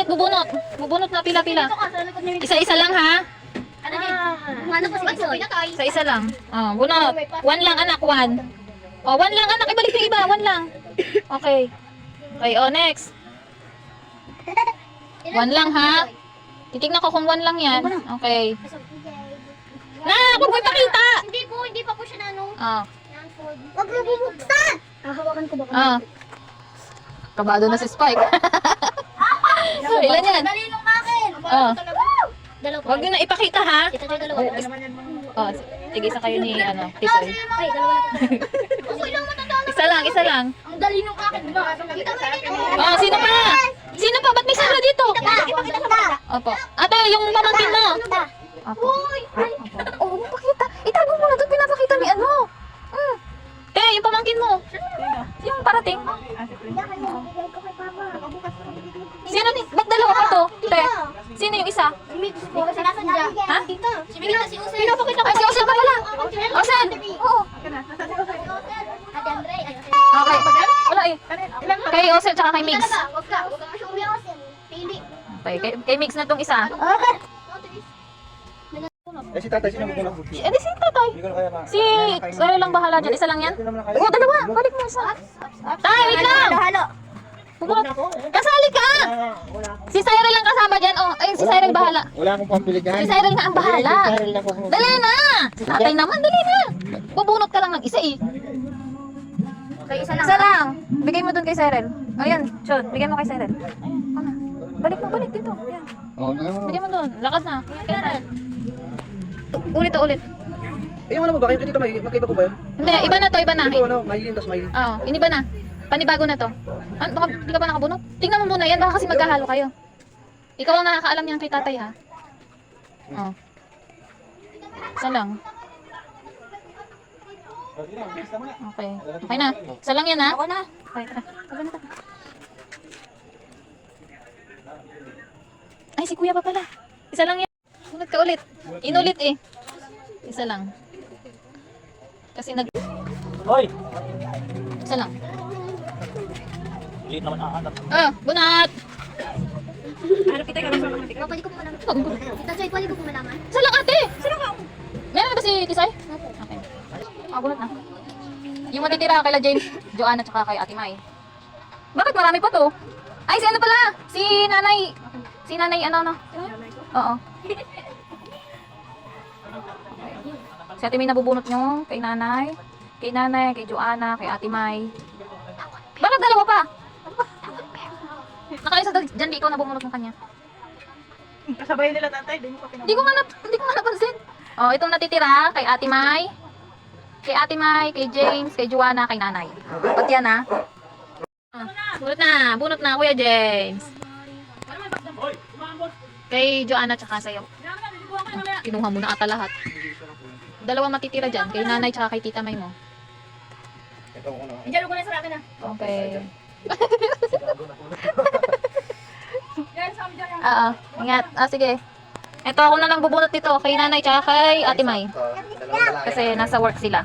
bubunot. Bubunot na pila-pila. Isa-isa lang ha. Ano po si Isoy? Isa-isa lang. Oh, bunot. 1 lang anak, 1. Oh, 1 lang anak. Ibalik yung iba, 1 lang. Okay. Okay, oh, next. 1 lang ha. Titignan ko kung 1 lang yan. Okay. Na, huwag mo ipakita. Hindi pa po siya na ano. Oh. Wag mo bubuksan! Hahawakan ko ba? Oh. Kabado na si Spike. So, ilan yan? Dali nung akin! Oh. Dalawa po. Huwag nyo na ipakita ha. Ito tayo dalawa. Oh, sige, isa kayo ni, Tisoy. Ay, dalawa na po. Okay lang matandaan. Isa lang, isa lang. Ang dali nung akin. Kita mo yun. Oh, sino pa? Sino pa? Ba't may sobra dito? Ipakita sa bata. Opo. Ate, yung pamangkin mo. Opo. Oh, pakita. Itago mo na doon. Pinapakita ni ano. Te, yung pamangkin mo. Yung parating. Sino ni? Ba't dalawa pa to? Te, sino yung isa? Si Mix po. Kasi nasan dyan? Ha? Si Mix na si Usel. Pinapakita ko. Ay, si Osen pa pala. Osen. Oo. Ate Andre. Okay. Wala eh. Kay Osen tsaka kay Migs. Wag ka. Wag ka masyumi Usel. Pili. Okay, kay Migs na tong isa. Eh si tatay, sino mo lang? Eh, di si tatay. Hindi ko na kaya ma... Si, sa'yo lang bahala dyan. Isa lang yan? Oo, dalawa. Balik mo isa. Tay, wait lang. Halo. Pumunot. Kasali ka. Si Cyril lang kasama dyan. Oh, ay, si Cyril bahala. Wala akong pambili dyan. Si Cyril nga ang bahala. Dali na. Si tatay naman, dali na. Bubunot ka lang ng isa eh. Okay, isa lang. Isa lang. Bigay mo dun kay Cyril. Ayan, Chon. Bigay mo kay Cyril. Ano? Balik mo, balik dito. Yan. Oo, Bigay mo dun. Lakad na. Kaya ulit to ulit. eh, yung ano mo ba? Kayo dito, magkaiba ko ba yun? Hindi, iba na to, iba na. Ito, ano, mahilin, tas mahilin. Oo, iniba na. Panibago na to. Ano, baka di ka pa nakabunot? Tingnan mo muna yan, baka kasi magkahalo kayo. Ikaw ang nakakaalam yan kay tatay ha. Oo. Isa lang. Okay. Okay na. Isa lang yan ha. Ako na. Okay, tara. Tara na, tara. Ay, si kuya pa pala. Isa lang yan. Bunot ka ulit. Inulit eh. Isa lang. Kasi Hoy! Isa lang. Liit naman aangat. Ah, bunot! Pwede ko po malaman. Ang gulo. Tita Joy, pwede ko po malaman. Isa lang ate! Isa lang. Meron na ba si Tisay? Okay. Ah, bunot na. Yung matitira kay James, Joanna, tsaka kay Ate Mai. Bakit marami pa to? Ay, si ano pala? Si nanay. Si nanay ano? Oo. Si Ate May nabubunot nyo kay nanay. Kay nanay, kay Joanna, kay Ate Mai. Bakit dalawa pa? Nakalisa dyan, di ikaw nabubunot ng kanya. Kasabay nila tatay, di mo pa pinag- Hindi ko nga napansin. Oh, itong natitira kay Ate Mai. Kay Ate Mai, kay James, kay Joanna, kay nanay. Pati yan ha. Bunot na, Kuya James. Kay Joanna tsaka sa'yo. Kinuha mo na ata lahat. Dalawa matitira dyan, kay nanay tsaka kay tita May mo. Ito, ano. Diyan ko na sa akin na. Okay. Oo, ingat. Sige. Ito ako na lang bubunot nito kay nanay tsaka kay Ate May. Kasi nasa work sila.